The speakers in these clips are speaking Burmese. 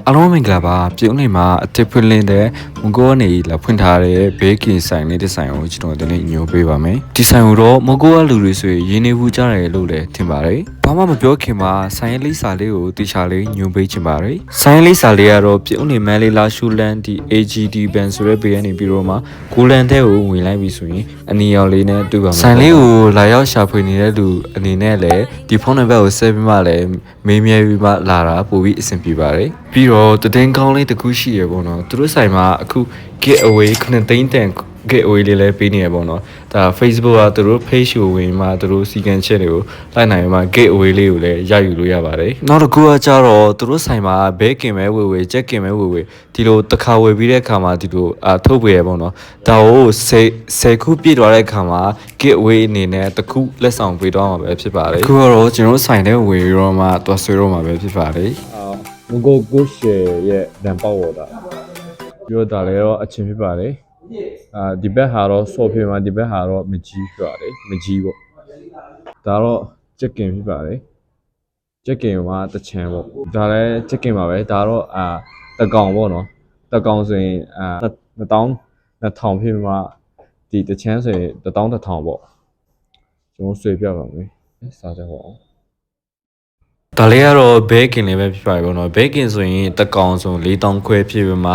အားလုံးမင်္ဂလာပါပြုံးနေမှာအတစ်ဖွင့်လင်းတဲ့မကိုကနေလာဖွင့်ထားတဲ့ဘေးကင်ဆိုင်လေးတစ်ဆိုင်ကိုကျွန်တော်ဒီနေ့ညွှန်ပေးပါမယ်ဒီဆိုင်ကိုတော့မကိုကလူတွေဆိုရင်ရင်းနေဘူးကြတယ်လို့လည်းထင်ပါတယ်ဘာမှမပြောခင်မှာဆိုင်လေးစာလေးကိုတေချာလေးညွှန်ပေးချင်ပါတယ်ဆိုင်လေးစာလေးကတော့ပြုံးနေမန်းလေးလာရှူလန်ဒီ AGD ဘန်ဆိုတဲ့ဘေးကနေပြီးတော့မှကိုလန်တဲ့ကိုဝင်လိုက်ပြီဆိုရင်အနီရောင်လေးနဲ့တွေ့ပါမယ်ဆိုင်လေးကိုလာရောက်ရှာဖွေနေတဲ့လူအနေနဲ့လည်းဒီဖုန်းနံပါတ်ကိုဆက်ပြီးမှလည်းမေးမြန်းပြီးမှလာတာပို့ပြီးအဆင်ပြေပါတယ်ပြီးတော့တည်င်းကောင်းလေးတစ်ခုရှိရပေါ့နော်သူတို့ဆိုင်မှာအခု get away 9သိန်းတန် get away လေးလည်းပေးနေရပေါ့နော်ဒါ Facebook ကသူတို့ page ကိုဝင်မှသူတို့စီကံချက်တွေကိုလိုက်နိုင်မှ get away လေးကိုလည်းရယူလို့ရပါတယ်နောက်တစ်ခုကကြတော့သူတို့ဆိုင်မှာဘဲကင်ပဲဝေချက်ကင်ပဲဝေဒီလိုတစ်ခါဝယ်ပြီးတဲ့အခါမှာဒီလိုထုတ်ပေးရပေါ့နော်ဒါကို10ခုပြည့်သွားတဲ့အခါမှာ get away အနေနဲ့တစ်ခုလက်ဆောင်ပေးတော့မှာပဲဖြစ်ပါတယ်အခုတော့ကျွန်တော်ဆိုင်ထဲဝယ်ပြီးတော့မှသွားဆွဲတော့မှာပဲဖြစ်ပါတယ်မကိုကိုရှယ်ရဲ့ဒန်ပေါဝေါ်တာပြီးတော့ဒါလည်းတော့အချင်းဖြစ်ပါတယ်ဒီဘက်ဟာတော့ဆော့ဖေးမှာဒီဘက်ဟာတော့မကြီးဖြစ်ပါတယ်မကြီးပေါ့ဒါတော့ချက်ကင်ဖြစ်ပါတယ်ချက်ကင်မှာတချမ်းပေါ့ဒါလည်းချက်ကင်ပါပဲဒါတော့တကောင်ပေါ့နော်တကောင်ဆိုရင်2000ဖြစ်မှာဒီတချမ်းဆိုရင်11000ပေါ့ကျွန်တော်ဆွေပြပါမယ်စားကြပါအောင်ဒါလေးကတော့ဘဲကင်လေးပဲဖြစ်ပါတယ်ပေါ့နော်ဘဲကင်ဆိုရင်တကောင်ဆို4000ခွဲဖြစ်ပြီးမှ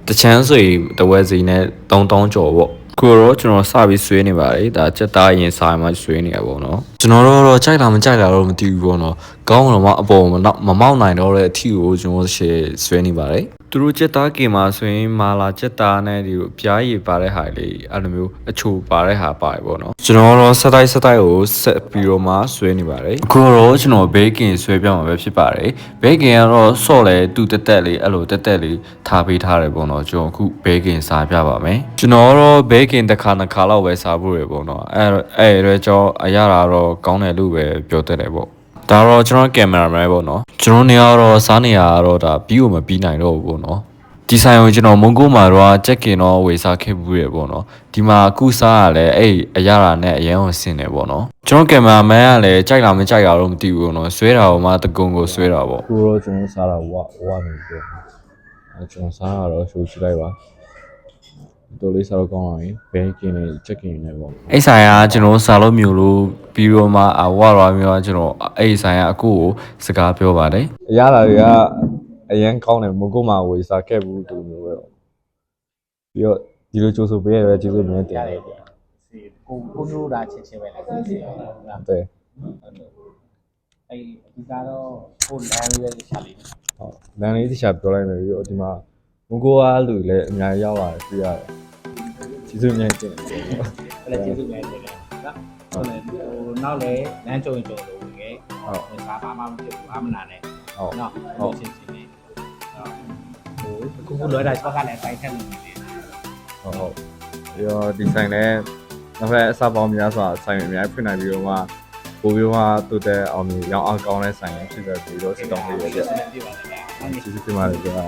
တချမ်းဆိုရင်တဝက်စီနဲ့3000ကျော်ပေါ့ကိုတော့ကျွန်တော်စပြီးဆွေးနေပါတယ်ဒါစက်သားရင်စားမှဆွေးနေရပေါ့နော်ကျွန်တော်တော့ကြိုက်တာမကြိုက်တာတော့မသိဘူးပေါ့နော်ကောင်းတော့မှအပေါ်မမောက်နိုင်တော့တဲ့အထီကိုကျွန်တော်ရှယ်ဆွဲနေပါတယ်သူတို့စက်သားကင်မှာဆိုရင်မာလာစက်သားနဲ့ဒီလိုပြားရည်ပါတဲ့ဟာလေးအဲ့လိုမျိုးအချိုပါတဲ့ဟာပါတယ်ပေါ့နော်ကျွန်တော်တော့ဆက်တိုက်ကိုဆက်ပြီးတော့မှဆွဲနေပါတယ်အခုတော့ကျွန်တော်ဘေးကင်ဆွဲပြမှာပဲဖြစ်ပါတယ်ဘေးကင်ကတော့ဆော့လဲတူတက်လေးအဲ့လိုတက်လေးထားပေးထားတယ်ပေါ့နော်ကျွန်တော်အခုဘေးကင်စားပြပါမယ်ကျွန်တော်တော့ဘေးကင်တစ်ခါနှစ်ခါလောက်ပဲစားဖို့ရပေါ့နော်အဲ့ရဲကြောအရတာတော့ကောင်းတယ်လို့ပဲပြောတတ်တယ်ပေါ့ဒါတော့ကျွန်တော်ကင်မရာမဲပေါ့နော်ကျွန်တော်နေရာတော့စားနေရတော့ဒါပြီးကိုမပြီးနိုင်တော့ဘူးပေါ့နော်ဒီဆိုင်ကိုကျွန်တော်မုံကိုမှာတော့ချက်ကင်တော့ဝေစားခဲ့ဘူးရပေါ့နော်ဒီမှာအခုစားရလဲအဲ့အရတာနဲ့အရင်ကဆင်းတယ်ပေါ့နော်ကျွန်တော်ကင်မရာမဲကလည်းကြိုက်တာမကြိုက်တာတော့မသိဘူးပေါ့နော်ဆွဲတာတော့မှတကုံကိုဆွဲတာပေါ့အခုတော့ကျွန်တော်စားတာဝနေပြောကျွန်တော်စားရတော့ရှိုးချိလိုက်ပါတော်လေးစားတော့ကောင်းပါပြီဘဲကင်နဲ့ချက်ကင်နဲ့ပေါ့အဲ့ဆိုင်ကကျွန်တော်စားလို့မျိုးလို့ပြီးတော့မှဝါရွာမျိုးကကျွန်တော်အဲ့ဆိုင်ကအကိုကိုစကားပြောပါတယ်အရတာတွေကအရင်ကောင်းတယ်မကုတ်မှာဝေစားခဲ့ဘူးတူမျိုးပဲပြီးတော့ဒီလိုကြိုးဆိုပေးရပဲကျေးဇူးများတင်တယ်ကိုမျိုးတာချင်းပဲလေဟုတ်တယ်အဲ့ဒီကတော့ကိုလမ်းလေးပဲရှာလိမ့်မယ်ဟုတ်လမ်းလေးတစ်ချက်ပြောလိုက်မယ်ပြီးတော့ဒီမှာမကိုအားလူလည်းအများကြီးရောက်လာတယ်ပြရတယ်ကျေးဇူးများတင်တယ်အဲ့လည်းကျေးဇူးများတင်တယ်နော်ဟုတ်တယ်ဟိုနောက်လည်းလမ်းကြုံလို့ဝင်ခဲ့ဟုတ်စားဘာမှမဖြစ်ဘူးအမနာနဲ့ဟုတ်နော်ဟုတ်ချင်းလေးဟိုခုလွယ်တာစကလည်းတိုင်းထက်လို့နေတယ်ဟုတ်ပြီးတော့ဒီဆိုင်လည်းနောက်ထပ်အစားပေါင်းများစွာဆိုင်အများဖွင့်နိုင်ပြီးတော့မှပိုပြီးတော့တူတဲ့အောင်မြင်ရောင်းအောင်ကောင်းတဲ့ဆိုင်ဖြစ်တဲ့ပြီးတော့စစ်တောင်းလေးရတဲ့ကျေးဇူးတင်ပါတယ်ကြာ